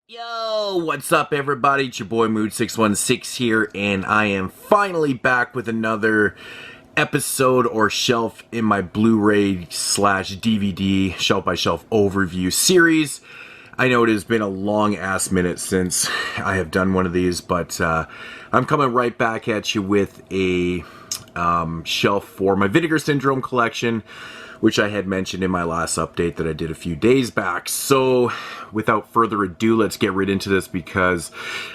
Yo, what's up everybody? It's your boy Mood616 here, and I am finally back with another episode or shelf in my Blu-ray slash DVD shelf-by-shelf overview series. I know it has been a long ass minute since I have done one of these, but I'm coming right back at you with a shelf for my Vinegar Syndrome collection, which I had mentioned in my last update that I did a few days back. So without further ado, let's get right into this because,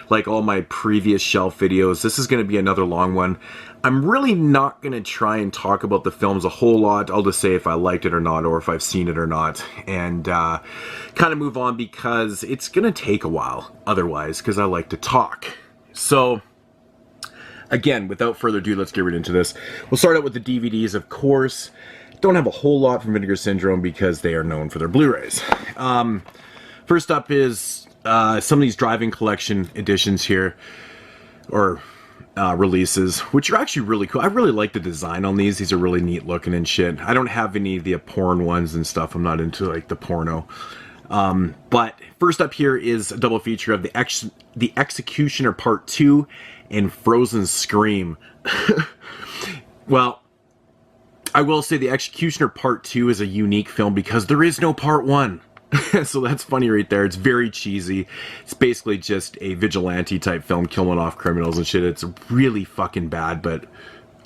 like all my previous shelf videos, this is going to be another long one. I'm really not going to try and talk about the films a whole lot. I'll just say if I liked it or not, or if I've seen it or not, and kind of move on because it's going to take a while otherwise, because I like to talk. So again, without further ado, let's get right into this. We'll start out with the DVDs, of course. Don't have a whole lot from Vinegar Syndrome because they are known for their Blu-rays. First up is some of these driving collection editions here, or releases, which are actually really cool. I really like the design on these. These are really neat looking and shit. I don't have any of the porn ones and stuff. I'm not into like the porno. But first up here is a double feature of the Executioner Part 2 and Frozen Scream. Well, I will say the Executioner Part 2 is a unique film because there is no Part 1. So that's funny right there. It's very cheesy. It's basically just a vigilante type film killing off criminals and shit. It's really fucking bad, but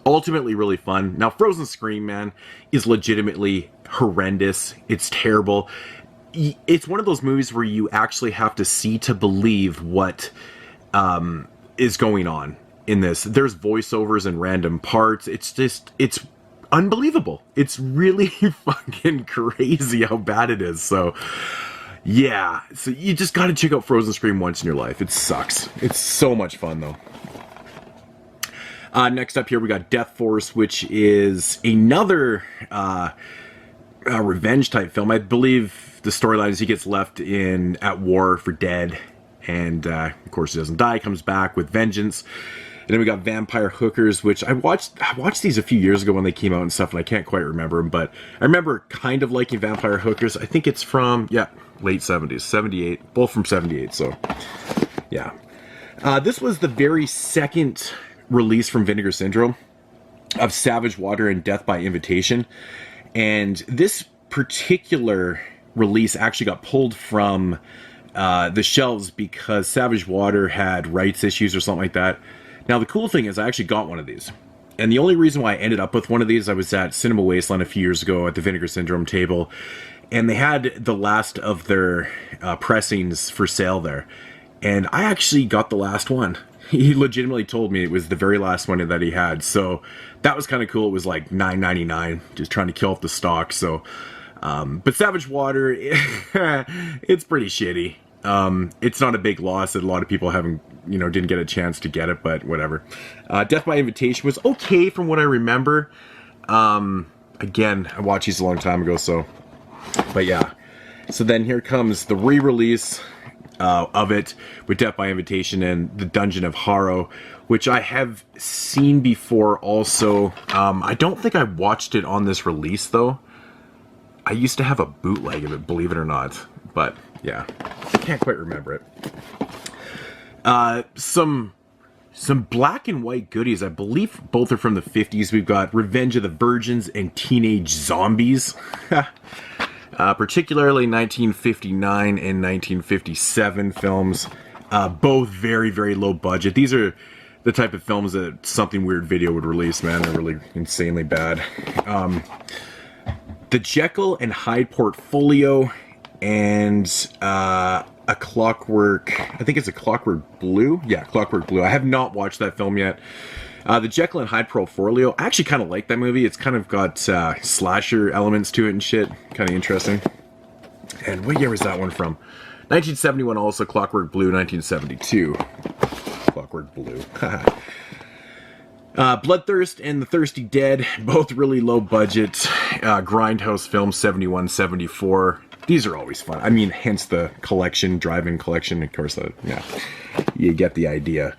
ultimately really fun. Now, Frozen Scream, man, is legitimately horrendous. It's terrible. It's one of those movies where you actually have to see to believe what is going on in this. There's voiceovers and random parts. It's unbelievable. It's really fucking crazy how bad it is. So yeah, so you just gotta check out Frozen Scream once in your life. It sucks. It's so much fun though. Next up here we got Death Force, which is another revenge type film. I believe the storyline is he gets left at war for dead, and of course he doesn't die, comes back with vengeance. And then we got Vampire Hookers, which I watched these a few years ago when they came out and stuff, and I can't quite remember them, but I remember kind of liking Vampire Hookers. I think it's from, yeah, late 70s, 78, both from 78, so yeah. This was the very second release from Vinegar Syndrome of Savage Water and Death by Invitation, and this particular release actually got pulled from the shelves because Savage Water had rights issues or something like that. Now, the cool thing is I actually got one of these. And the only reason why I ended up with one of these, I was at Cinema Wasteland a few years ago at the Vinegar Syndrome table, and they had the last of their pressings for sale there. And I actually got the last one. He legitimately told me it was the very last one that he had. So that was kind of cool. It was like $9.99, just trying to kill off the stock. So, but Savage Water, it's pretty shitty. It's not a big loss that a lot of people didn't get a chance to get it, but whatever. Death by Invitation was okay from what I remember. Again, I watched these a long time ago, so, but yeah. So then here comes the re-release of it with Death by Invitation and The Dungeon of Horror, which I have seen before also. I don't think I watched it on this release though. I used to have a bootleg of it, believe it or not, but yeah, I can't quite remember it. Some black and white goodies. I believe both are from the 50s. We've got Revenge of the Virgins and Teenage Zombies. Particularly 1959 and 1957 films. Both very, very low budget. These are the type of films that Something Weird Video would release, man. They're really insanely bad. The Jekyll and Hyde Portfolio and a Clockwork, I think it's a Clockwork Blue? Yeah, Clockwork Blue. I have not watched that film yet. The Jekyll and Hyde Portfolio, I actually kind of like that movie. It's kind of got slasher elements to it and shit. Kind of interesting. And what year was that one from? 1971 also, Clockwork Blue, 1972. Clockwork Blue. Bloodthirst and The Thirsty Dead, both really low budget. Grindhouse films, 71, 74. These are always fun. I mean, hence the collection, drive-in collection. Of course, yeah, you get the idea.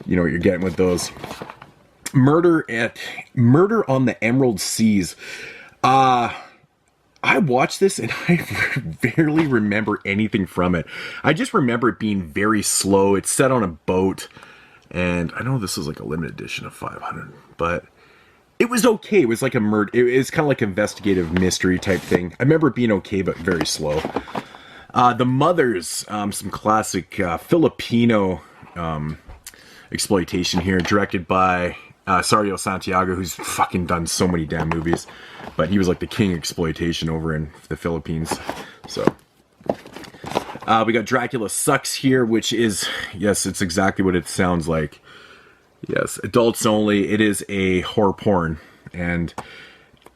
You know what you're getting with those. Murder on the Emerald Seas. I watched this and I barely remember anything from it. I just remember it being very slow. It's set on a boat, and I know this was like a limited edition of 500, but it was okay. It was like a murder. It was kind of like investigative mystery type thing. I remember it being okay, but very slow. The Mothers, some classic Filipino exploitation here, directed by Sario Santiago, who's fucking done so many damn movies, but he was like the king of exploitation over in the Philippines. So we got Dracula Sucks here, which is, yes, it's exactly what it sounds like. Yes, adults only. It is a horror porn, and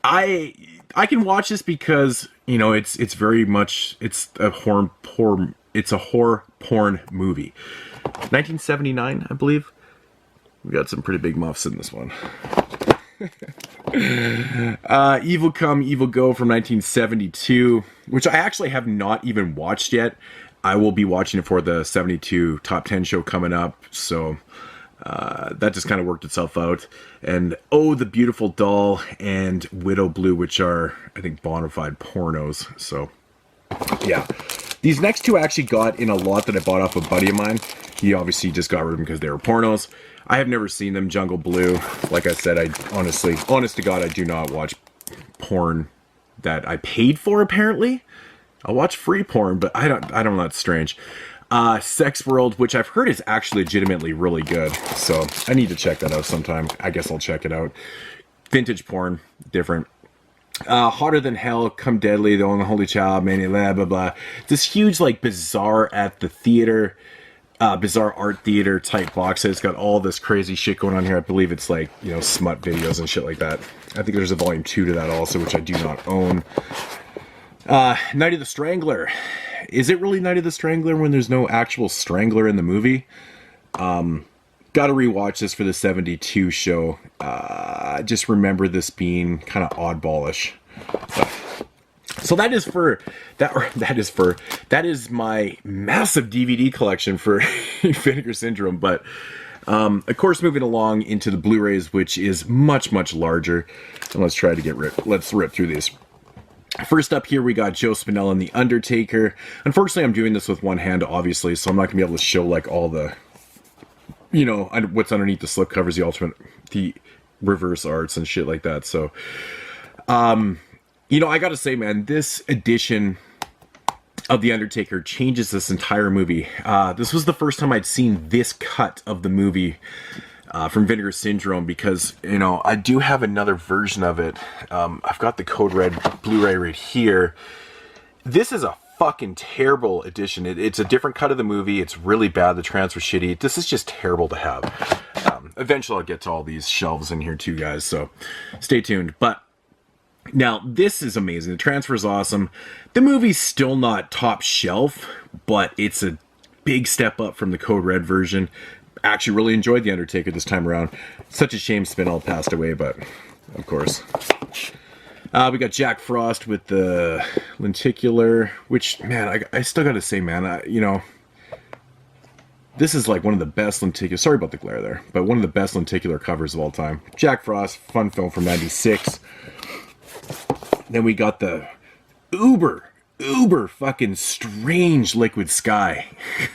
I can watch this because, you know, it's very much, it's a horror porn movie. 1979, I believe. We got some pretty big muffs in this one. Evil Come, Evil Go from 1972, which I actually have not even watched yet. I will be watching it for the 72 Top 10 show coming up, so that just kind of worked itself out. And Oh, the Beautiful Doll and Widow Blue, which are, I think, bona fide pornos. So, yeah. These next two I actually got in a lot that I bought off a buddy of mine. He obviously just got rid of them because they were pornos. I have never seen them. Jungle Blue. Like I said, I honestly, honest to God, I do not watch porn that I paid for, apparently. I'll watch free porn, but I don't know, that's strange. Sex World, which I've heard is actually legitimately really good. So I need to check that out sometime. I guess I'll check it out. Vintage porn, different. Hotter Than Hell, Come Deadly, The Unholy Child, Many, blah, blah, blah. This huge, like, bizarre at the theater, bizarre art theater type box set. It's got all this crazy shit going on here. I believe it's like, you know, smut videos and shit like that. I think there's a volume 2 to that also, which I do not own. Night of the Strangler. Is it really Night of the Strangler when there's no actual strangler in the movie? Gotta rewatch this for the 72 show. Just remember this being kind of oddballish. So that is my massive DVD collection for Vinegar Syndrome. But of course, moving along into the Blu-rays, which is much, much larger. And let's try to let's rip through these. First up here, we got Joe Spinell and The Undertaker. Unfortunately, I'm doing this with one hand, obviously, so I'm not going to be able to show, like, all the, you know, what's underneath the slipcovers, the reverse arts and shit like that. So, you know, I got to say, man, this edition of The Undertaker changes this entire movie. This was the first time I'd seen this cut of the movie from Vinegar Syndrome, because, you know, I do have another version of it. I've got the Code Red Blu-ray right here. This is a fucking terrible edition. It's a different cut of the movie. It's really bad. The transfer's shitty. This is just terrible to have. Eventually I'll get to all these shelves in here too, guys, so stay tuned. But now, this is amazing. The transfer is awesome. The movie's still not top shelf, but it's a big step up from the Code Red version. Actually really enjoyed The Undertaker this time around. Such a shame Spinell passed away, but of course. We got Jack Frost with the lenticular, which, man, I still gotta say, man, you know, this is like one of the best lenticular, sorry about the glare there, but one of the best lenticular covers of all time. Jack Frost, fun film from 96. Then we got the uber fucking strange Liquid Sky.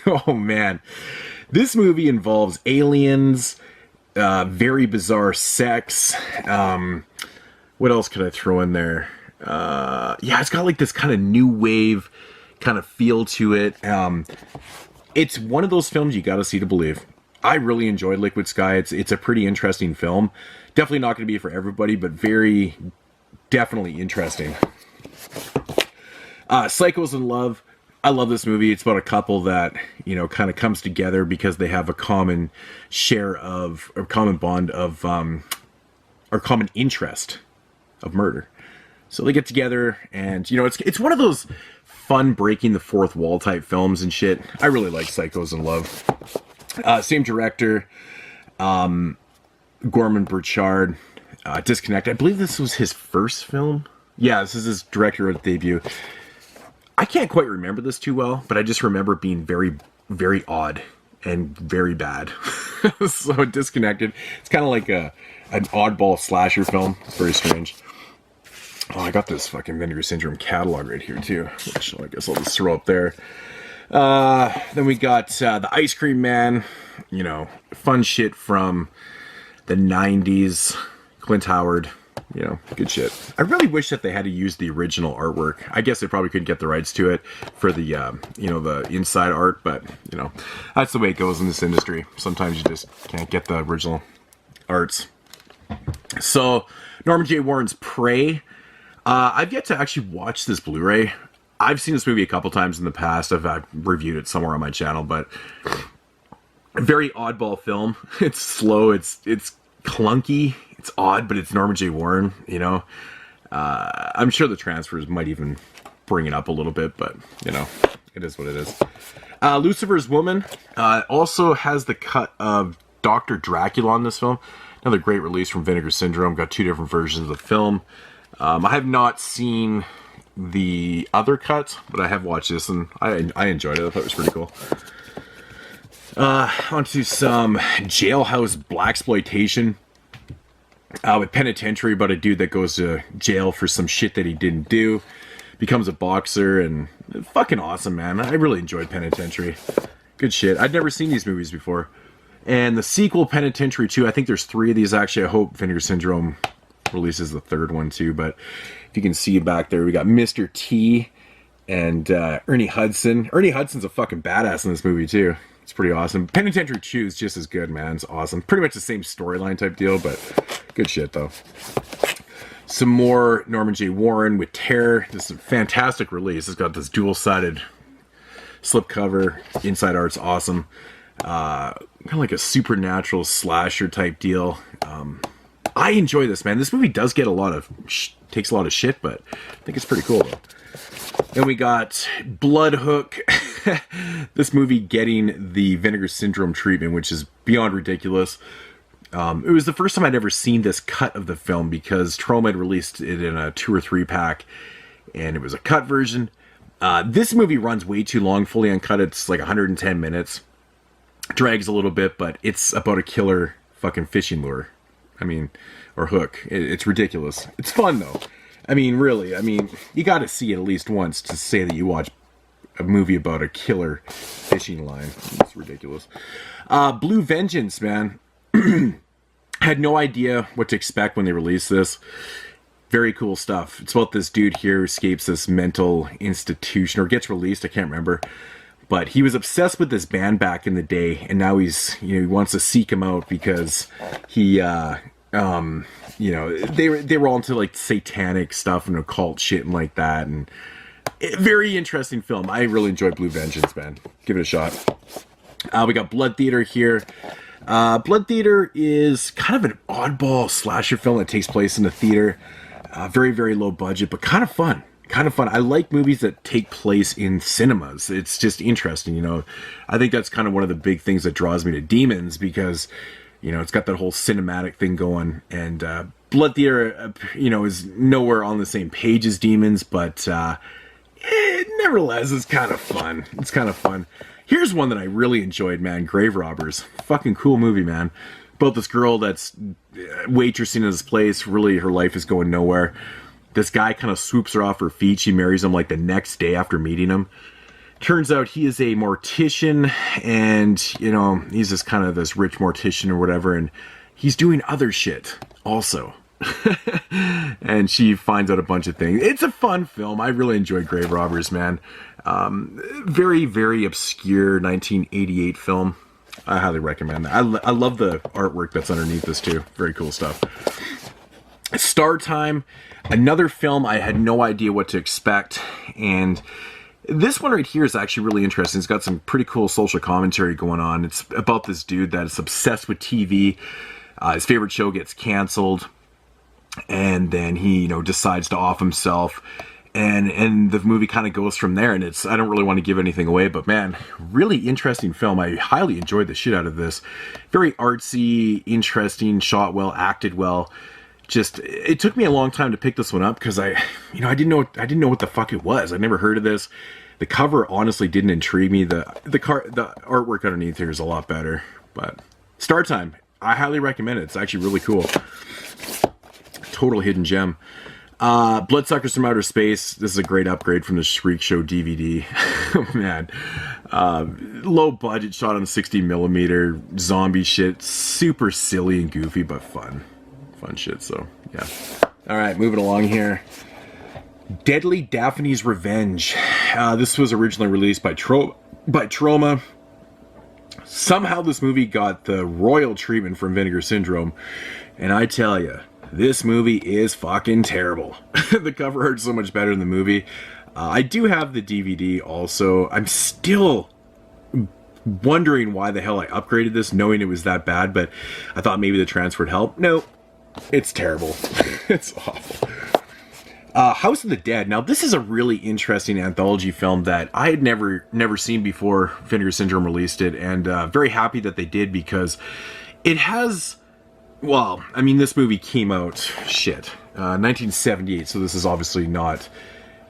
Oh, man. This movie involves aliens, very bizarre sex. What else could I throw in there? Yeah, it's got like this kind of new wave kind of feel to it. It's one of those films you gotta see to believe. I really enjoyed Liquid Sky. It's a pretty interesting film. Definitely not going to be for everybody, but very definitely interesting. Psychos in Love. I love this movie. It's about a couple that, you know, kind of comes together because they have a common share of, or common bond of, or common interest of murder. So they get together and, you know, it's one of those fun breaking the fourth wall type films and shit. I really like Psychos in Love. Same director, Gorman Burchard, Disconnect. I believe this was his first film. Yeah, this is his director debut. I can't quite remember this too well, but I just remember it being very, very odd and very bad. So Disconnected. It's kind of like an oddball slasher film. It's very strange. Oh, I got this fucking Vinegar Syndrome catalog right here too, which I guess I'll just throw up there. Then we got the Ice Cream Man, you know, fun shit from the 90s. Clint Howard, you know, good shit. I really wish that they had to use the original artwork. I guess they probably couldn't get the rights to it for the, you know, the inside art, but, you know, that's the way it goes in this industry. Sometimes you just can't get the original arts. So, Norman J. Warren's Prey. I've yet to actually watch this Blu-ray. I've seen this movie a couple times in the past. I've reviewed it somewhere on my channel, but very oddball film. It's slow. It's clunky. It's odd, but it's Norman J. Warren, you know. I'm sure the transfers might even bring it up a little bit, but, you know, it is what it is. Lucifer's Woman also has the cut of Dr. Dracula on this film. Another great release from Vinegar Syndrome. Got 2 different versions of the film. I have not seen the other cut, but I have watched this, and I enjoyed it. I thought it was pretty cool. Onto some jailhouse blaxploitation with Penitentiary, about a dude that goes to jail for some shit that he didn't do, becomes a boxer, and fucking awesome, man. I really enjoyed Penitentiary. Good shit. I'd never seen these movies before. And the sequel, Penitentiary 2, I think there's 3 of these actually. I hope Vinegar Syndrome releases the 3rd one too, but if you can see back there, we got Mr. T and Ernie Hudson. Ernie Hudson's a fucking badass in this movie too. It's pretty awesome. Penitentiary 2 is just as good, man. It's awesome. Pretty much the same storyline type deal, but good shit though. Some more Norman J. Warren with Terror. This is a fantastic release. It's got this dual-sided slipcover. Inside art's awesome. Kind of like a supernatural slasher type deal. I enjoy this, man. This movie does get a lot of takes a lot of shit, but I think it's pretty cool though. Then we got Bloodhook. This movie getting the Vinegar Syndrome treatment, which is beyond ridiculous. It was the first time I'd ever seen this cut of the film because Troma had released it in a 2 or 3 pack, and it was a cut version. This movie runs way too long, fully uncut. It's like 110 minutes. Drags a little bit, but it's about a killer fucking fishing lure. I mean, or hook. It's ridiculous. It's fun though. I mean, really. I mean, you got to see it at least once to say that you watch a movie about a killer fishing line. It's ridiculous. Blue Vengeance, man. Had no idea what to expect when they released this. Very cool stuff. It's about this dude here who escapes this mental institution or gets released. I can't remember. But he was obsessed with this band back in the day, and now he's, you know, he wants to seek him out because he, you know, they were all into like satanic stuff and occult shit and like that, and very interesting film. I really enjoyed Blue Vengeance, man. Give it a shot. We got Blood Theater here. Blood Theater is kind of an oddball slasher film that takes place in a theater. Very, very low budget, but kind of fun. Kind of fun. I like movies that take place in cinemas. It's just interesting, you know. I think that's kind of one of the big things that draws me to Demons because, you know, it's got that whole cinematic thing going. And Blood Theater, you know, is nowhere on the same page as Demons, but nevertheless, it's kind of fun. It's kind of fun. Here's one that I really enjoyed, man. Grave Robbers. Fucking cool movie, man. About this girl that's waitressing in this place. Really, her life is going nowhere. This guy kind of swoops her off her feet. She marries him like the next day after meeting him. Turns out he is a mortician, and, you know, he's just kind of this rich mortician or whatever, and he's doing other shit also. And she finds out a bunch of things. It's a fun film. I really enjoyed Grave Robbers, man. Very, very obscure 1988 film. I highly recommend that. I love the artwork that's underneath this too. Very cool stuff. Star Time, another film I had no idea what to expect, and this one right here is actually really interesting. It's got some pretty cool social commentary going on. It's about this dude that is obsessed with TV. His favorite show gets canceled, and then he, you know, decides to off himself, and the movie kind of goes from there. And I don't really want to give anything away, but man, really interesting film. I highly enjoyed the shit out of this. Very artsy, interesting, shot well, acted well. Just, it took me a long time to pick this one up because I didn't know what the fuck it was. I'd never heard of this. The cover honestly didn't intrigue me. The artwork underneath here is a lot better. But Star Time, I highly recommend it. It's actually really cool. Total hidden gem. Bloodsuckers from Outer Space. This is a great upgrade from the Shriek Show DVD. Oh, man. Low budget, shot on 60mm, zombie shit. Super silly and goofy, but fun. Fun shit, so, yeah. Alright, moving along here. Deadly Daphne's Revenge. This was originally released by Troma. Somehow this movie got the royal treatment from Vinegar Syndrome. And I tell you, this movie is fucking terrible. The cover art's so much better than the movie. I do have the DVD also. I'm still wondering why the hell I upgraded this, knowing it was that bad, but I thought maybe the transfer would help. No, it's terrible. It's awful. House of the Dead. Now, this is a really interesting anthology film that I had never seen before Vinegar Syndrome released it, and very happy that they did, because it has... Well, I mean, this movie came out, 1978, so this is obviously not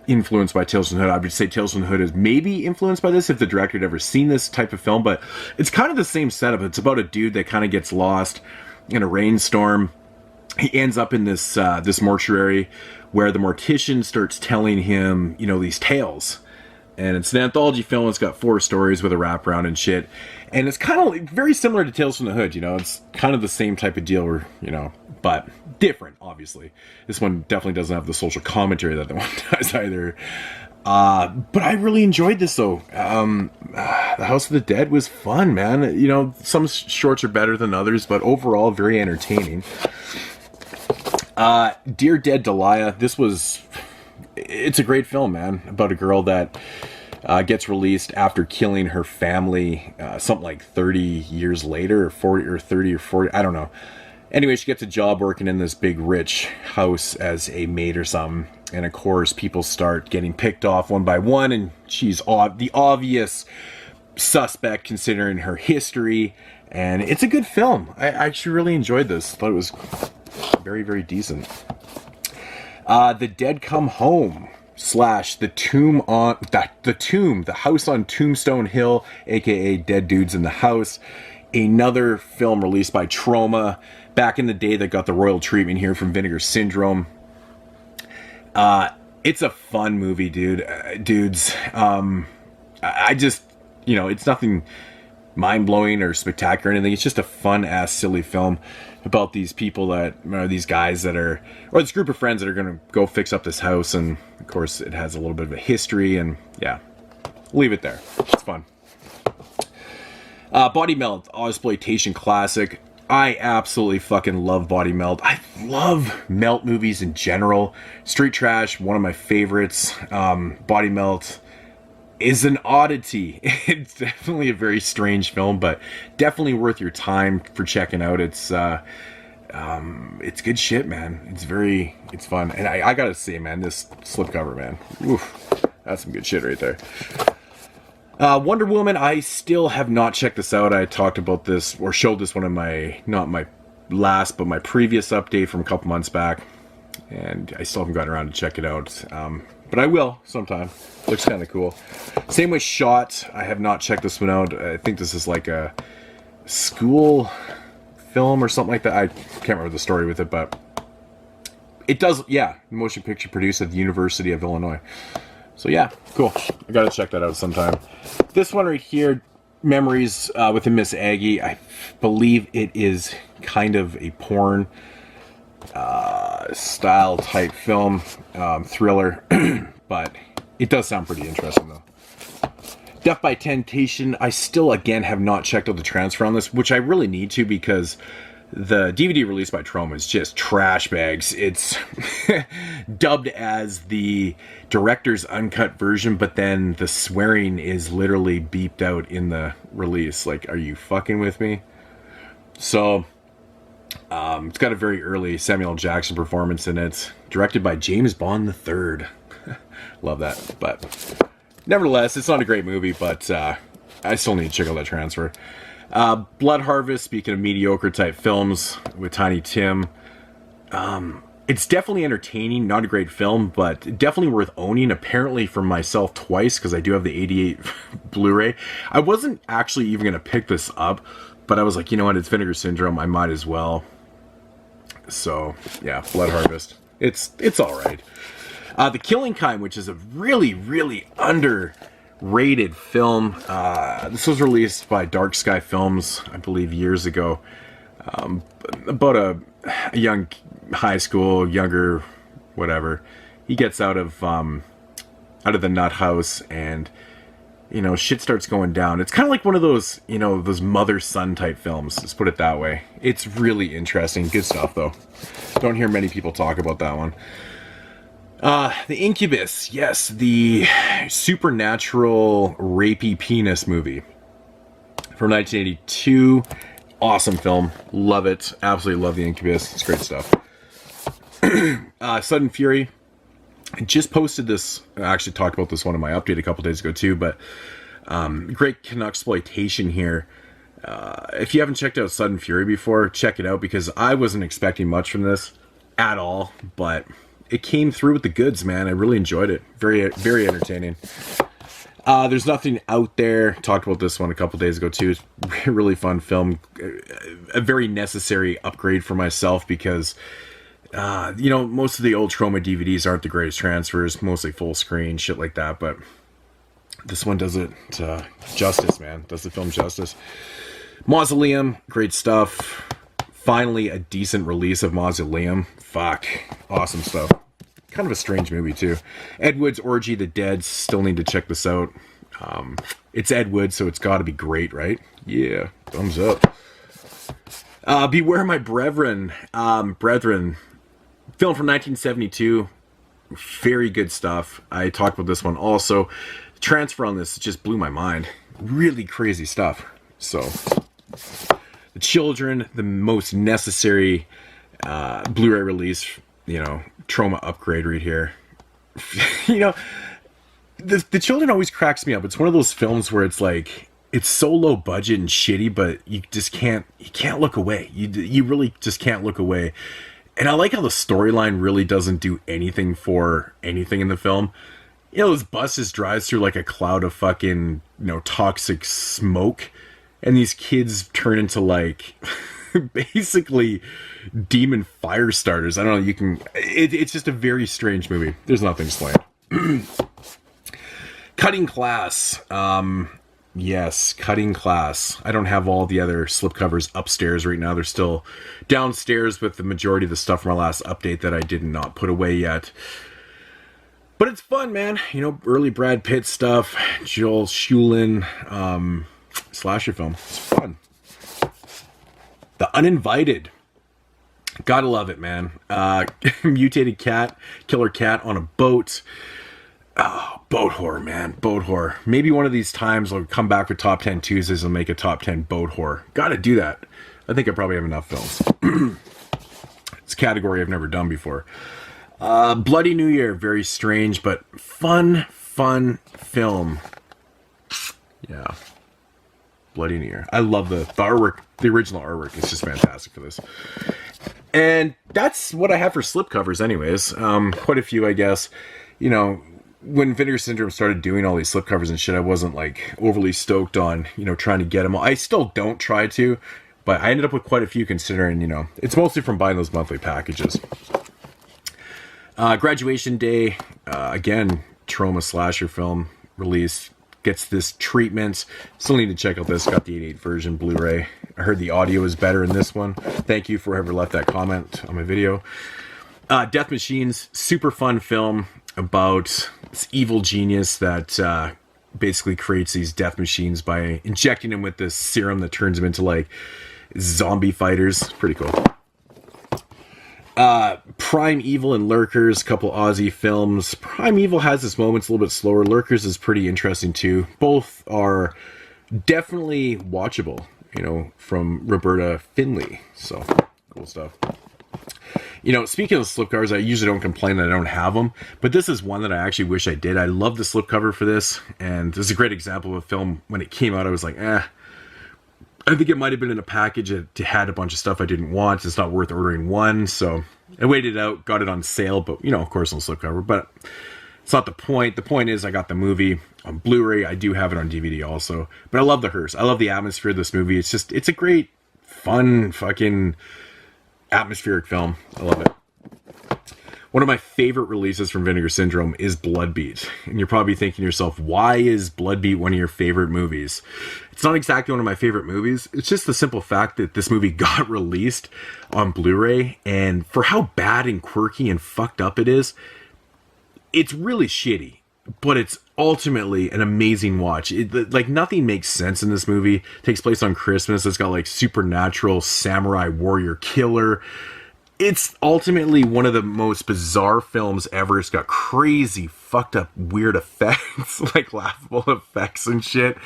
influenced by Tales from the Hood. I would say Tales from the Hood is maybe influenced by this if the director had ever seen this type of film, but it's kind of the same setup. It's about a dude that kind of gets lost in a rainstorm. He ends up in this this mortuary where the mortician starts telling him, you know, these tales. And it's an anthology film. It's got 4 stories with a wraparound and shit. And it's kind of very similar to Tales from the Hood, you know. It's kind of the same type of deal, where, you know, but different, obviously. This one definitely doesn't have the social commentary that the one does either. But I really enjoyed this, though. The House of the Dead was fun, man. You know, some shorts are better than others, but overall, very entertaining. Dear Dead Delia. It's a great film, man, about a girl that gets released after killing her family something like 30 years later, or 40 or 30 or 40, I don't know. Anyway, she gets a job working in this big rich house as a maid or something, and of course people start getting picked off one by one, and she's the obvious suspect considering her history. And it's a good film. I actually really enjoyed this. Thought it was very, very decent. The Dead Come Home / the House on Tombstone Hill, aka Dead Dudes in the House. Another film released by Troma back in the day that got the royal treatment here from Vinegar Syndrome. It's a fun movie, dudes. I just, you know, it's nothing mind-blowing or spectacular or anything. It's just a fun-ass, silly film about these people that are these guys that are, or this group of friends that are going to go fix up this house. And of course it has a little bit of a history, and yeah, leave it there. It's fun. Body Melt, Exploitation classic. I absolutely fucking love Body Melt. I love melt movies in general. Street Trash, one of my favorites. Body Melt is an oddity. It's definitely a very strange film, but definitely worth your time for checking out. It's good shit, man. It's fun. And I gotta say, man, this slipcover, man, oof, that's some good shit right there. Wonder Woman, I still have not checked this out. I talked about this, or showed this one in my, not my last, but my previous update from a couple months back. And I still haven't gotten around to check it out. But I will sometime. Looks kind of cool. Same with Shot. I have not checked this one out. I think this is like a school film or something like that. I can't remember the story with it, but it does, yeah, motion picture produced at the University of Illinois. So yeah, cool. I gotta check that out sometime. This one right here, Memories with a Miss Aggie. I believe it is kind of a porn style type film, thriller, but it does sound pretty interesting though. Death by Temptation, I still again have not checked out the transfer on this, which I really need to, because the DVD released by Troma is just trash bags. It's dubbed as the director's uncut version, but then the swearing is literally beeped out in the release. Like, are you fucking with me? So it's got a very early Samuel L. Jackson performance in it, directed by James Bond III. Love that. But nevertheless, it's not a great movie, but I still need to check out that transfer. Blood Harvest, speaking of mediocre type films with Tiny Tim, it's definitely entertaining, not a great film, but definitely worth owning, apparently for myself twice, because I do have the 88 Blu-ray. I wasn't actually even going to pick this up, but I was like, you know what, it's Vinegar Syndrome, I might as well. So, yeah, Blood Harvest. It's all right. The Killing Kind, which is a really, really underrated film. This was released by Dark Sky Films, I believe, years ago. About a young high school, younger, whatever. He gets out of the nut house, and you know, shit starts going down. It's kind of like one of those, you know, those mother-son type films. Let's put it that way. It's really interesting. Good stuff, though. Don't hear many people talk about that one. The Incubus. Yes, the supernatural rapey penis movie from 1982. Awesome film. Love it. Absolutely love The Incubus. It's great stuff. Sudden Fury. I just posted this. I actually talked about this one in my update a couple days ago too, but great exploitation here. If you haven't checked out Sudden Fury before, check it out, because I wasn't expecting much from this at all, but it came through with the goods, man. I really enjoyed it. Very, very entertaining. There's Nothing Out There. Talked about this one a couple days ago too. It's a really fun film. A very necessary upgrade for myself, because you know, most of the old Troma DVDs aren't the greatest transfers, mostly full screen, shit like that, but this one does it justice, man. Does the film justice. Mausoleum, great stuff. Finally, a decent release of Mausoleum. Fuck. Awesome stuff. Kind of a strange movie, too. Ed Wood's Orgy of the Dead. Still need to check this out. It's Ed Wood, so it's got to be great, right? Yeah. Thumbs up. Beware My Brethren. Film from 1972. Very good stuff. I talked about this one also. Transfer on this just blew my mind. Really crazy stuff. So, The Children, the most necessary Blu-ray release, you know, Troma upgrade right here. You know, the Children always cracks me up. It's one of those films where it's like, it's so low budget and shitty, but you can't look away. You really just can't look away. And I like how the storyline really doesn't do anything for anything in the film. You know, this bus just drives through like a cloud of fucking, you know, toxic smoke, and these kids turn into like basically demon fire starters. I don't know, it's just a very strange movie. There's nothing explained. Cutting Class. Yes, Cutting Class. I don't have all the other slipcovers upstairs right now. They're still downstairs with the majority of the stuff from our last update that I did not put away yet. But it's fun, man. You know, early Brad Pitt stuff, Joel Schulen, slasher film. It's fun. The Uninvited. Gotta love it, man. Mutated cat, killer cat on a boat. Oh, boat horror, man. Boat horror. Maybe one of these times I'll come back with Top 10 Tuesdays and make a Top 10 boat horror. Gotta do that. I think I probably have enough films. It's a category I've never done before. Bloody New Year. Very strange, but fun film. Yeah. Bloody New Year. I love the artwork. The original artwork is just fantastic for this. And that's what I have for slipcovers anyways. Quite a few, I guess. You know, when Vinegar Syndrome started doing all these slipcovers and shit, I wasn't like overly stoked on, you know, trying to get them all. I still don't try to, but I ended up with quite a few, considering, you know, it's mostly from buying those monthly packages. Graduation Day, again, Troma slasher film release, gets this treatment. Still need to check out this. Got the 8.8 version Blu-ray. I heard the audio is better in this one. Thank you for whoever left that comment on my video. Death Machines, super fun film about this evil genius that basically creates these death machines by injecting them with this serum that turns them into like zombie fighters. Pretty cool. Prime Evil and Lurkers, a couple Aussie films. Prime Evil has its moments, a little bit slower. Lurkers is pretty interesting too. Both are definitely watchable, you know, from Roberta Findlay. So, cool stuff. You know, speaking of slipcovers, I usually don't complain that I don't have them, but this is one that I actually wish I did. I love the slipcover for this, and this is a great example of a film. When it came out, I was like, I think it might have been in a package that had a bunch of stuff I didn't want. It's not worth ordering one, so I waited it out, got it on sale, but, you know, of course, no slipcover, but it's not the point. The point is I got the movie on Blu-ray. I do have it on DVD also, but I love the hearse. I love the atmosphere of this movie. It's just, it's a great, fun, fucking atmospheric film. I love it. One of my favorite releases from Vinegar Syndrome is Bloodbeat. And you're probably thinking to yourself, why is Bloodbeat one of your favorite movies? It's not exactly one of my favorite movies. It's just the simple fact that this movie got released on Blu-ray. And for how bad and quirky and fucked up it is, it's really shitty. But it's ultimately an amazing watch. Like, nothing makes sense in this movie. It takes place on Christmas. It's got, like, supernatural samurai warrior killer. It's ultimately one of the most bizarre films ever. It's got crazy, fucked up, weird effects, like laughable effects and shit.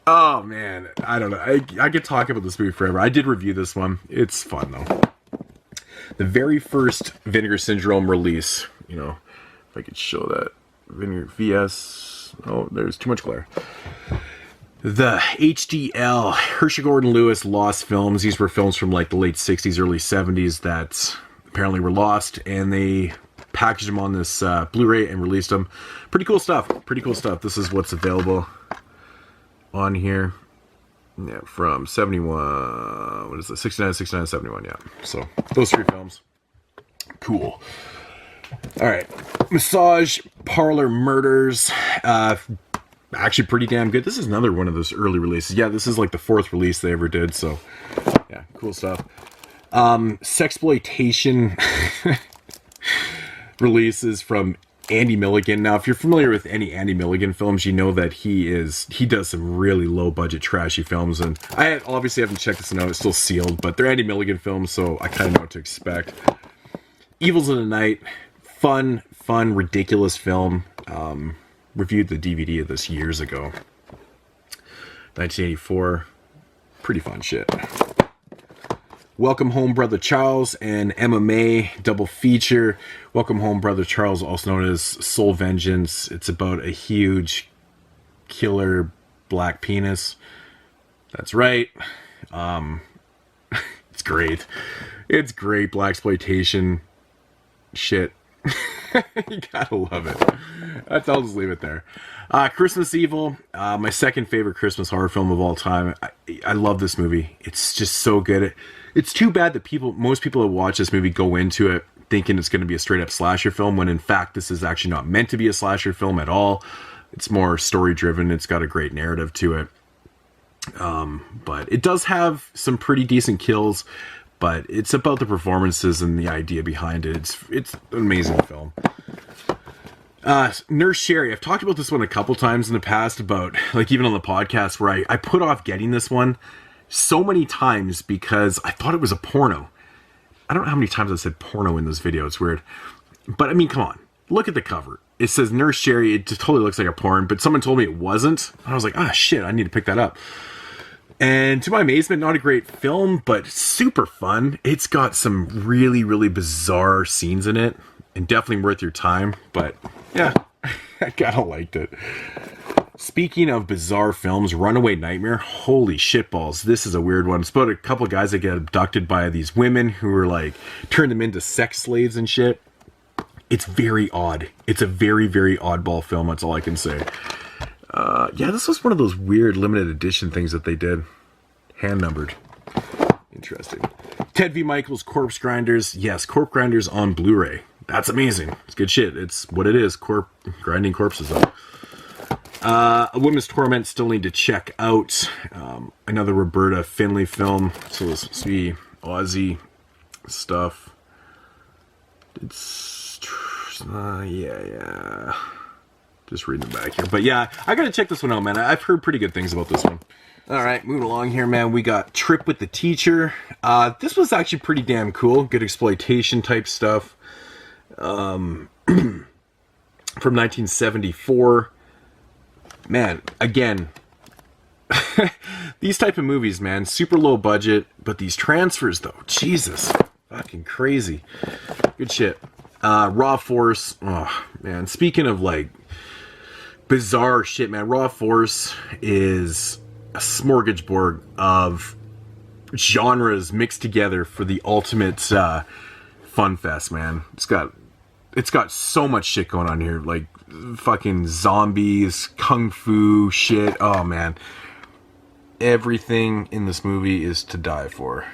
Oh, man. I don't know. I could talk about this movie forever. I did review this one. It's fun, though. The very first Vinegar Syndrome release, you know, if I could show that. Vinegar VS. Oh, there's too much glare. The HDL, Herschel Gordon Lewis Lost Films. These were films from like the late 60s, early 70s that apparently were lost, and they packaged them on this Blu-ray and released them. Pretty cool stuff. Pretty cool stuff. This is what's available on here. Yeah, from 71. What is it? 69, 69, 71. Yeah. So those three films. Cool. All right. Massage Parlor Murders. Actually pretty damn good. This is another one of those early releases. Yeah, this is like the 4th release they ever did, so yeah, cool stuff. Sexploitation releases from Andy Milligan. Now, if you're familiar with any Andy Milligan films, you know that he does some really low budget trashy films, and I obviously haven't checked this out. It's still sealed, but they're Andy Milligan films, so I kind of know what to expect. Evils of the Night, fun, ridiculous film. Reviewed the DVD of this years ago. 1984. Pretty fun shit. Welcome Home Brother Charles and MMA double feature. Welcome Home Brother Charles, also known as Soul Vengeance. It's about a huge killer black penis. That's right. It's great. It's great Blaxploitation shit. You gotta love it. I'll just leave it there. Christmas Evil, my second favorite Christmas horror film of all time. I love this movie. It's just so good. It's too bad that most people that watch this movie go into it thinking it's going to be a straight up slasher film, when in fact this is actually not meant to be a slasher film at all. It's more story driven. It's got a great narrative to it. But it does have some pretty decent kills. But it's about the performances and the idea behind it. It's an amazing film. Nurse Sherry. I've talked about this one a couple times in the past, about, like, even on the podcast, where I put off getting this one so many times because I thought it was a porno. I don't know how many times I said porno in this video. It's weird. But, I mean, come on. Look at the cover. It says Nurse Sherry. It just totally looks like a porn, but someone told me it wasn't. I was like, ah, shit, I need to pick that up. And to my amazement, not a great film, but super fun. It's got some really, really bizarre scenes in it, and definitely worth your time. But yeah, I kind of liked it. Speaking of bizarre films, Runaway Nightmare. Holy shitballs, this is a weird one. It's about a couple of guys that get abducted by these women who are like, turn them into sex slaves and shit. It's very odd. It's a very, very oddball film. That's all I can say. Yeah, this was one of those weird limited edition things that they did. Hand numbered. Interesting. Ted V. Michaels, Corpse Grinders. Yes, Corpse Grinders on Blu-ray. That's amazing. It's good shit. It's what it is. Grinding corpses up. A Woman's Torment, still need to check out. Another Roberta Findlay film. So let's see. Aussie stuff. It's... yeah. Just reading the back here. But yeah, I gotta check this one out, man. I've heard pretty good things about this one. Alright, moving along here, man. We got Trip with the Teacher. This was actually pretty damn cool. Good exploitation type stuff. From 1974. Man, again, these type of movies, man. Super low budget. But these transfers, though. Jesus. Fucking crazy. Good shit. Raw Force. Oh, man. Speaking of, like, bizarre shit, man. Raw Force is a smorgasbord of genres mixed together for the ultimate fun fest, man. It's got so much shit going on here, like fucking zombies, kung fu shit. Oh man, everything in this movie is to die for.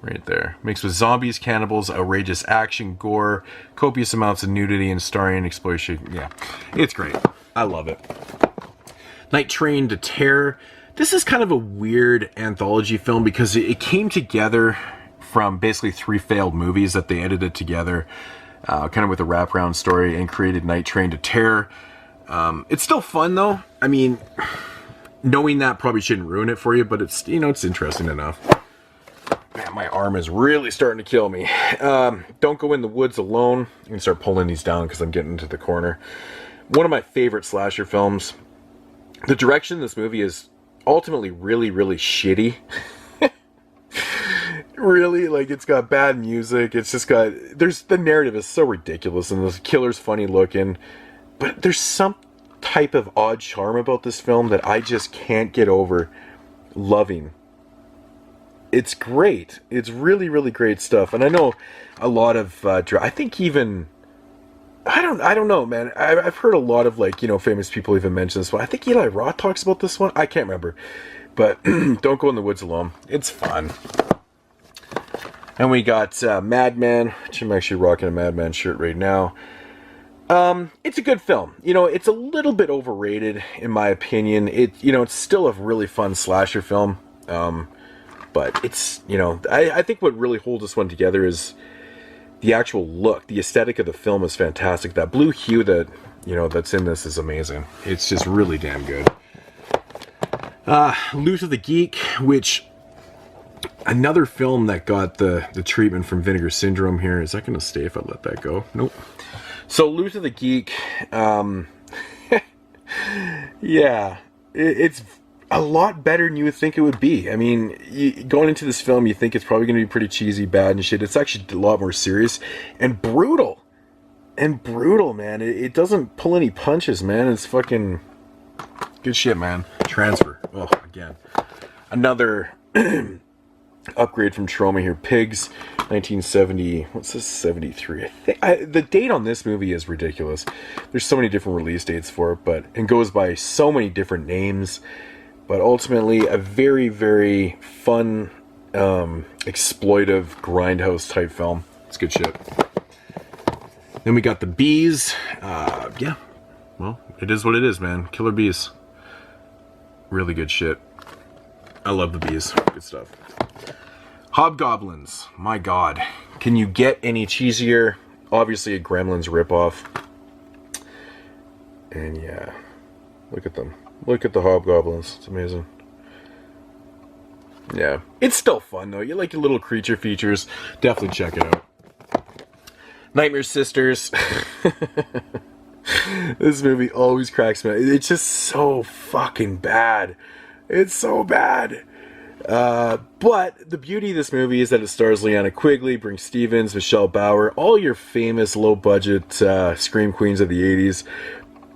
Right there. Mixed with zombies, cannibals, outrageous action, gore, copious amounts of nudity, and starring exploitation. Yeah, it's great. I love it. Night Train to Terror. This is kind of a weird anthology film because it came together from basically 3 failed movies that they edited together, kind of with a wraparound story, and created Night Train to Terror. It's still fun though. I mean, knowing that probably shouldn't ruin it for you, but it's, you know, it's interesting enough. Man, my arm is really starting to kill me. Don't Go in the Woods Alone. I'm going to start pulling these down because I'm getting into the corner. One of my favorite slasher films. The direction of this movie is ultimately really, really shitty. Really, like, it's got bad music. It's just got... the narrative is so ridiculous, and the killer's funny looking. But there's some type of odd charm about this film that I just can't get over loving. It's great. It's really, really great stuff. And I know a lot of... I think even... I don't know, man. I've heard a lot of, like, you know, famous people even mention this one. I think Eli Roth talks about this one. I can't remember. But Don't Go in the Woods Alone. It's fun. And we got Madman, which I'm actually rocking a Madman shirt right now. It's a good film. You know, it's a little bit overrated, in my opinion. It's still a really fun slasher film. But it's, you know, I think what really holds this one together is the actual look. The aesthetic of the film is fantastic. That blue hue that, you know, that's in this is amazing. It's just really damn good. Loot of the Geek, which... Another film that got the treatment from Vinegar Syndrome here. Is that going to stay if I let that go? Nope. So, Loot of the Geek, yeah, it's a lot better than you would think it would be. I mean, going into this film, you think it's probably going to be pretty cheesy, bad, and shit. It's actually a lot more serious and brutal. And brutal, man. It doesn't pull any punches, man. It's fucking good shit, man. Transfer. Oh, again. Another... upgrade from Troma here. Pigs, 1970. What's this? 73. I think the date on this movie is ridiculous. There's so many different release dates for it, and goes by so many different names. But ultimately, a very, very fun, exploitive Grindhouse type film. It's good shit. Then we got the Bees. Yeah. Well, it is what it is, man. Killer Bees. Really good shit. I love the Bees. Good stuff. Hobgoblins. My God. Can you get any cheesier? Obviously a Gremlins ripoff. And yeah. Look at them. Look at the Hobgoblins. It's amazing. Yeah. It's still fun though. You like your little creature features. Definitely check it out. Nightmare Sisters. This movie always cracks me up. It's just so fucking bad. It's so bad. But the beauty of this movie is that it stars Leanna Quigley, Brinke Stevens, Michelle Bauer, all your famous low-budget scream queens of the 80s.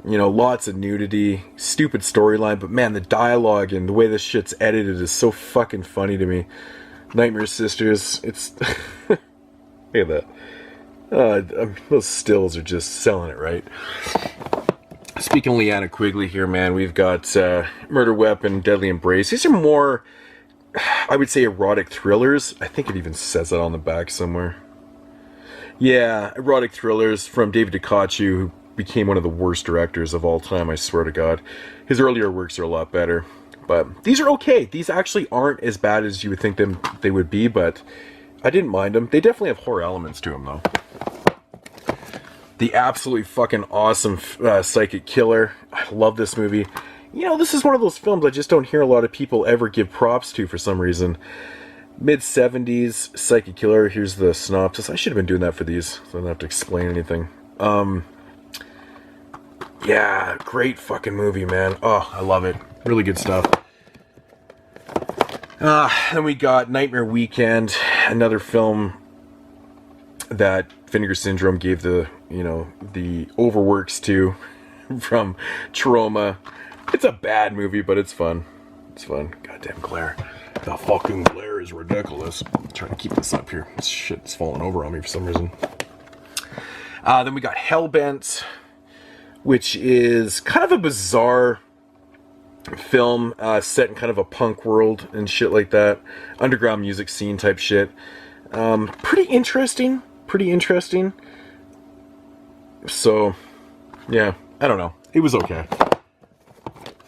You know, lots of nudity, stupid storyline, but man, the dialogue and the way this shit's edited is so fucking funny to me. Nightmare Sisters, it's... Look at that. Those stills are just selling it, right? Speaking of Leanna Quigley here, man, we've got Murder Weapon, Deadly Embrace. These are more... I would say erotic thrillers. I think it even says that on the back somewhere. Yeah, erotic thrillers from David Duchovny, who became one of the worst directors of all time, I swear to God. His earlier works are a lot better. But these are okay. These actually aren't as bad as you would think they would be, but I didn't mind them. They definitely have horror elements to them, though. The absolutely fucking awesome Psychic Killer. I love this movie. You know, this is one of those films I just don't hear a lot of people ever give props to for some reason. Mid-70s, Psychic Killer. Here's the synopsis. I should have been doing that for these, so I don't have to explain anything. Yeah, great fucking movie, man. Oh, I love it. Really good stuff. Then we got Nightmare Weekend, another film that Vinegar Syndrome gave the overworks to from Troma. It's a bad movie, but it's fun. It's fun. Goddamn glare. The fucking glare is ridiculous. I'm trying to keep this up here. This shit's falling over on me for some reason. Then we got Hellbent, which is kind of a bizarre film set in kind of a punk world and shit like that. Underground music scene type shit. Pretty interesting. Pretty interesting. So, yeah, I don't know. It was okay.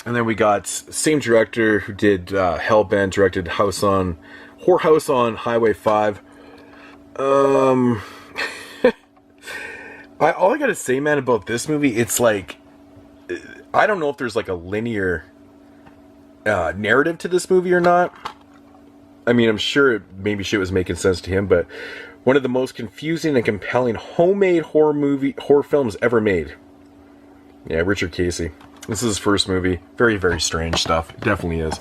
And then we got same director who did Hellbent, directed Whorehouse on Highway 5. All I gotta say, man, about this movie, it's like, I don't know if there's like a linear narrative to this movie or not. I mean, I'm sure maybe shit was making sense to him, but one of the most confusing and compelling homemade horror films ever made. Yeah, Richard Casey. This is his first movie. Very, very strange stuff. It definitely is.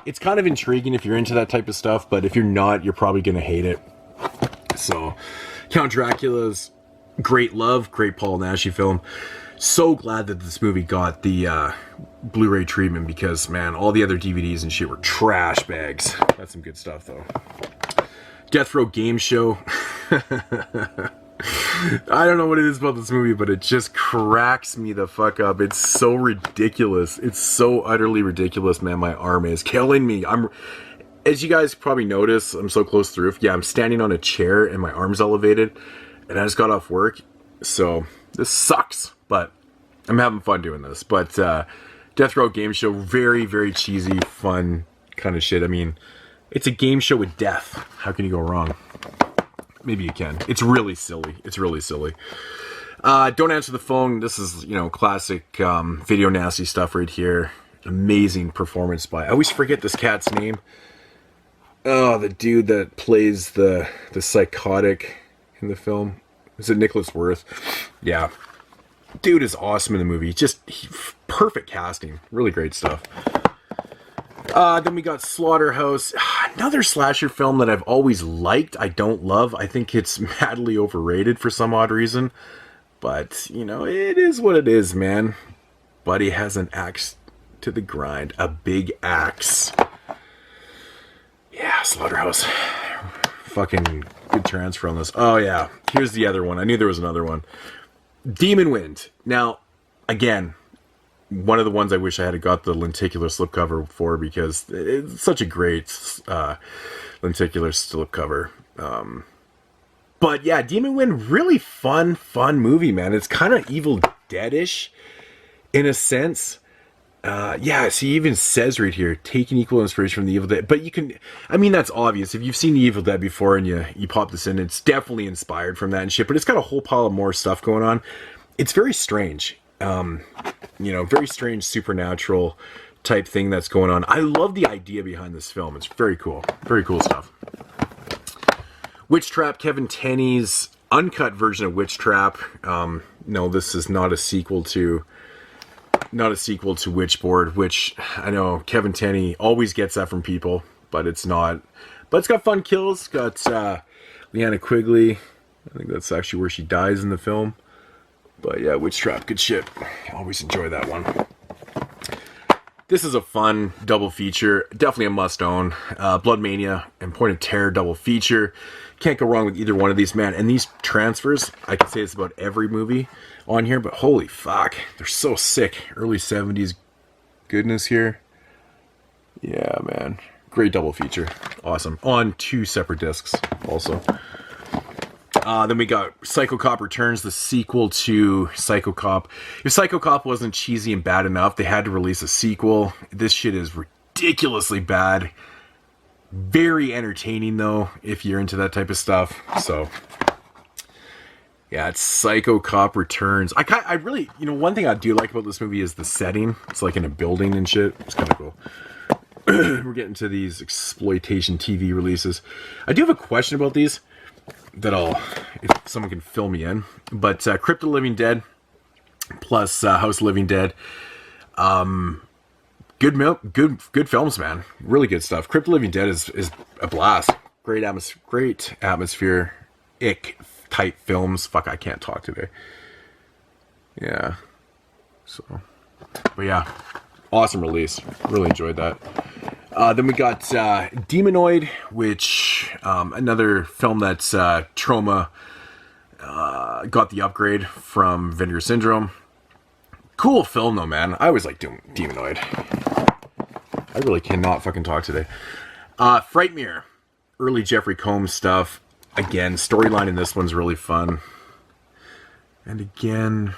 It's kind of intriguing if you're into that type of stuff, but if you're not, you're probably going to hate it. So, Count Dracula's great love, great Paul Naschy film. So glad that this movie got the Blu-ray treatment because, man, all the other DVDs and shit were trash bags. That's some good stuff, though. Death Row Game Show. I don't know what it is about this movie, but it just cracks me the fuck up. It's so ridiculous. It's so utterly ridiculous, man. My arm is killing me. As you guys probably notice, I'm so close to the roof. Yeah, I'm standing on a chair and my arm's elevated. And I just got off work. So, this sucks. But I'm having fun doing this. But Death Row Game Show, very, very cheesy, fun kind of shit. I mean, it's a game show with death. How can you go wrong? Maybe you can. It's really silly. It's really silly. Don't answer the phone. This is, classic video nasty stuff right here. Amazing performance by... I always forget this cat's name. Oh, the dude that plays the psychotic in the film. Is it Nicholas Worth? Yeah. Dude is awesome in the movie. Perfect casting. Really great stuff. Then we got Slaughterhouse, another slasher film that I've always liked. I don't love. I think it's madly overrated for some odd reason. But, it is what it is, man. Buddy has an axe to the grind. A big axe. Yeah, Slaughterhouse. Fucking good transfer on this. Oh, yeah. Here's the other one. I knew there was another one. Demon Wind. Now, again... one of the ones I wish I had got the lenticular slipcover for because it's such a great lenticular slipcover. But yeah, Demon Wind, really fun movie, man. It's kind of Evil Dead-ish in a sense. Yeah, so he even says right here, taking equal inspiration from the Evil Dead. But you can, I mean, that's obvious. If you've seen the Evil Dead before and you pop this in, it's definitely inspired from that and shit. But it's got a whole pile of more stuff going on. It's very strange. Very strange supernatural type thing that's going on. I love the idea behind this film. It's very cool. Very cool stuff. Witch Trap, Kevin Tenney's uncut version of Witch Trap. No, this is not a sequel to Witchboard, which I know Kevin Tenney always gets that from people, but it's not. But it's got fun kills. Got Leanna Quigley. I think that's actually where she dies in the film. But yeah, Witch Trap, good shit. Always enjoy that one. This is a fun double feature. Definitely a must-own. Blood Mania and Point of Terror double feature. Can't go wrong with either one of these, man. And these transfers, I can say it's about every movie on here, but holy fuck. They're so sick. Early 70s goodness here. Yeah, man. Great double feature. Awesome. On 2 separate discs also. Then we got Psycho Cop Returns, the sequel to Psycho Cop. If Psycho Cop wasn't cheesy and bad enough, they had to release a sequel. This shit is ridiculously bad. Very entertaining, though, if you're into that type of stuff. So, yeah, it's Psycho Cop Returns. I really, one thing I do like about this movie is the setting. It's like in a building and shit. It's kind of cool. We're getting to these Exploitation TV releases. I do have a question about these. If someone can fill me in. But Crypt of the Living Dead plus House of the Living Dead. Good films, man. Really good stuff. Crypt of the Living Dead is a blast. Great atmosphere. Ick type films. Fuck, I can't talk today. Yeah. So, but yeah. Awesome release. Really enjoyed that. Then we got Demonoid, which another film that's Troma got the upgrade from Vinegar Syndrome. Cool film though, man. I always like doing Demonoid. I really cannot fucking talk today. Frightmare, early Jeffrey Combs stuff. Again, storyline in this one's really fun. And again,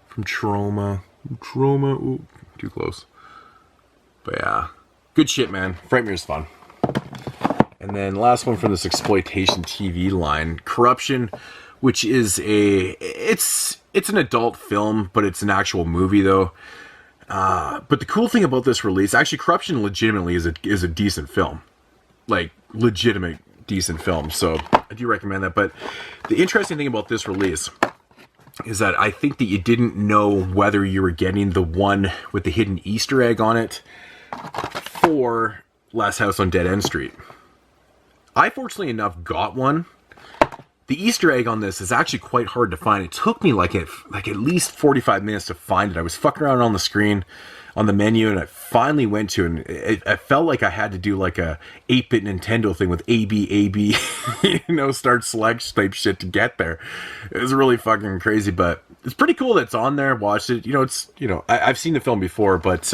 from Troma. Ooh, too close. But yeah, good shit, man. Frightmare's fun. And then last one from this Exploitation TV line, Corruption, which is it's an adult film, but it's an actual movie though. But the cool thing about this release, actually, Corruption legitimately is a decent film, like legitimate decent film. So I do recommend that. But the interesting thing about this release is that I think that you didn't know whether you were getting the one with the hidden Easter egg on it for Last House on Dead End Street. I, fortunately enough, got one. The Easter egg on this is actually quite hard to find. It took me like at least 45 minutes to find it. I was fucking around on the screen, on the menu, and I finally went to it. And I felt like I had to do like a 8-bit Nintendo thing with A, B, you know, start select type shit to get there. It was really fucking crazy, but it's pretty cool that it's on there. Watched it. You know, it's, you know, I've seen the film before, but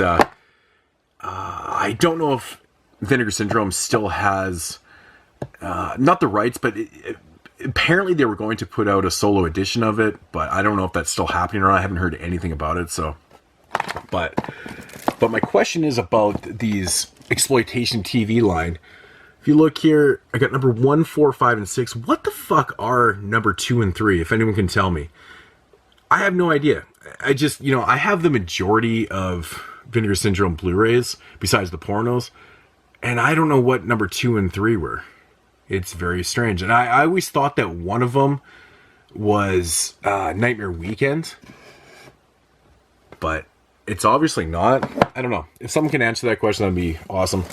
I don't know if Vinegar Syndrome still has, not the rights, but apparently they were going to put out a solo edition of it, but I don't know if that's still happening or not. I haven't heard anything about it, so. But my question is about these Exploitation TV line. If you look here, I got number 1, 4, 5, and 6. What the fuck are number 2 and 3, if anyone can tell me? I have no idea. I just, you know, I have the majority of Vinegar Syndrome Blu-rays, besides the pornos, and I don't know what number 2 and 3 were. It's very strange. And I always thought that one of them was Nightmare Weekend, but it's obviously not. I don't know. If someone can answer that question, that'd be awesome.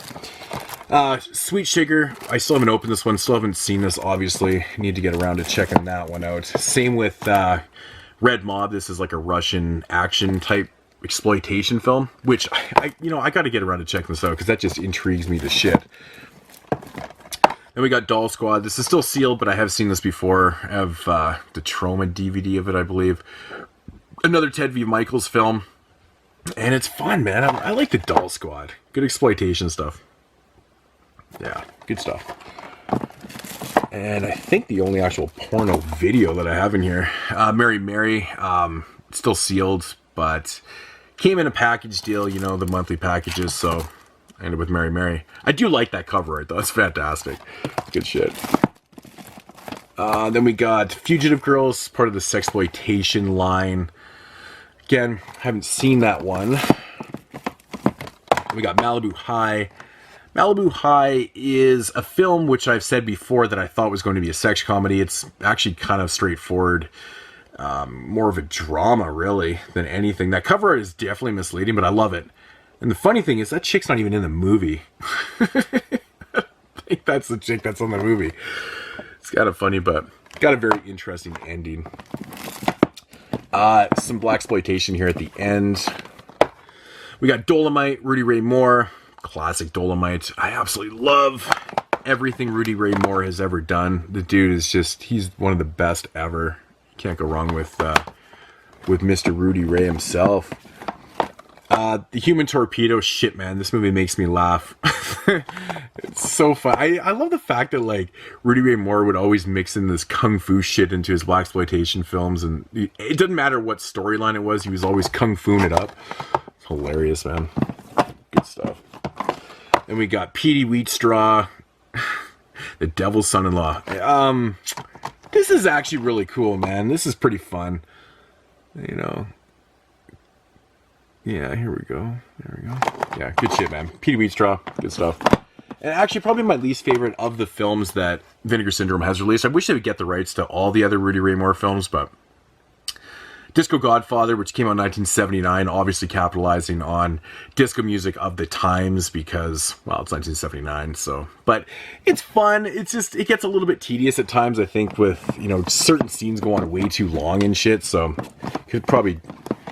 Sweet Sugar. I still haven't opened this one. Still haven't seen this, obviously. Need to get around to checking that one out. Same with Red Mob. This is like a Russian action type exploitation film, which I got to get around to check this out because that just intrigues me to shit. Then we got Doll Squad. This is still sealed, but I have seen this before. I have the Troma DVD of it, I believe. Another Ted V. Michaels film. And it's fun, man. I like the Doll Squad. Good exploitation stuff. Yeah, good stuff. And I think the only actual porno video that I have in here, Mary Mary, still sealed, but came in a package deal, you know, the monthly packages, so I ended with Mary Mary. I do like that cover art, though. It's fantastic. Good shit. Then we got Fugitive Girls, part of the Sexploitation line. Again, haven't seen that one. We got Malibu High. Malibu High is a film which I've said before that I thought was going to be a sex comedy. It's actually kind of straightforward. More of a drama, really, than anything. That cover art is definitely misleading, but I love it. And the funny thing is, that chick's not even in the movie. I think that's the chick that's on the movie. It's kind of funny, but got a very interesting ending. Some Blaxploitation here at the end. We got Dolomite, Rudy Ray Moore. Classic Dolomite. I absolutely love everything Rudy Ray Moore has ever done. The dude is just, he's one of the best ever. Can't go wrong with Mr. Rudy Ray himself. The Human Torpedo, shit, man, this movie makes me laugh. It's so fun. I love the fact that, like, Rudy Ray Moore would always mix in this kung fu shit into his Blaxploitation films, and it didn't matter what storyline it was, he was always kung fuing it up. It's hilarious, man. Good stuff. Then we got Petey Wheatstraw, The Devil's Son-in-Law. This is actually really cool, man. This is pretty fun. You know. Yeah, here we go. There we go. Yeah, good shit, man. Petey Wheatstraw, good stuff. And actually, probably my least favorite of the films that Vinegar Syndrome has released. I wish they would get the rights to all the other Rudy Ray Moore films, but Disco Godfather, which came out in 1979, obviously capitalizing on disco music of the times because, well, it's 1979, so. But it's fun. It's just, it gets a little bit tedious at times, I think, with, you know, certain scenes go on way too long and shit, so could probably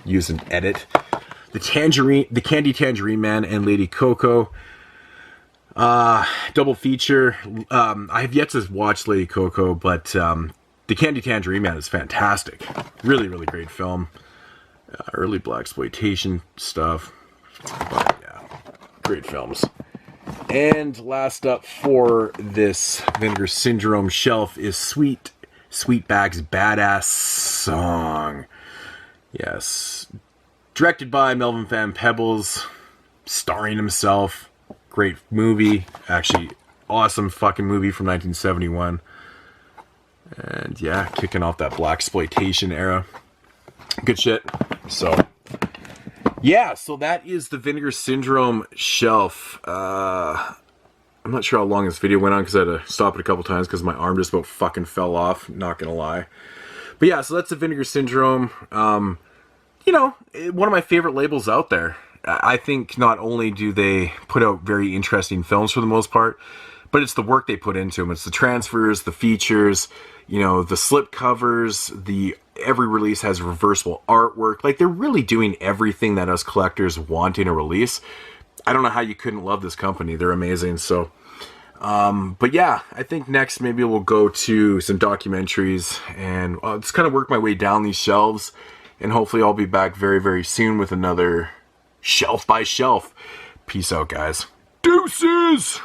use an edit. The Candy Tangerine Man and Lady Coco. Double feature. I have yet to watch Lady Coco, but the Candy Tangerine Man is fantastic. Really, really great film. Early Blaxploitation stuff. But yeah, great films. And last up for this Vinegar Syndrome shelf is Sweetback's Badass Song. Yes. Directed by Melvin Van Peebles, starring himself. Great movie. Actually, awesome fucking movie from 1971. And yeah, kicking off that Blaxploitation era. Good shit. So, yeah, so that is the Vinegar Syndrome shelf. I'm not sure how long this video went on because I had to stop it a couple times because my arm just about fucking fell off, not gonna lie. But yeah, so that's the Vinegar Syndrome. You know, one of my favorite labels out there. I think not only do they put out very interesting films for the most part, but it's the work they put into them. It's the transfers, the features, you know, the slip covers, every release has reversible artwork. Like, they're really doing everything that us collectors want in a release. I don't know how you couldn't love this company. They're amazing. So, but yeah, I think next maybe we'll go to some documentaries and just kind of work my way down these shelves. And hopefully I'll be back very, very soon with another shelf by shelf. Peace out, guys. Deuces!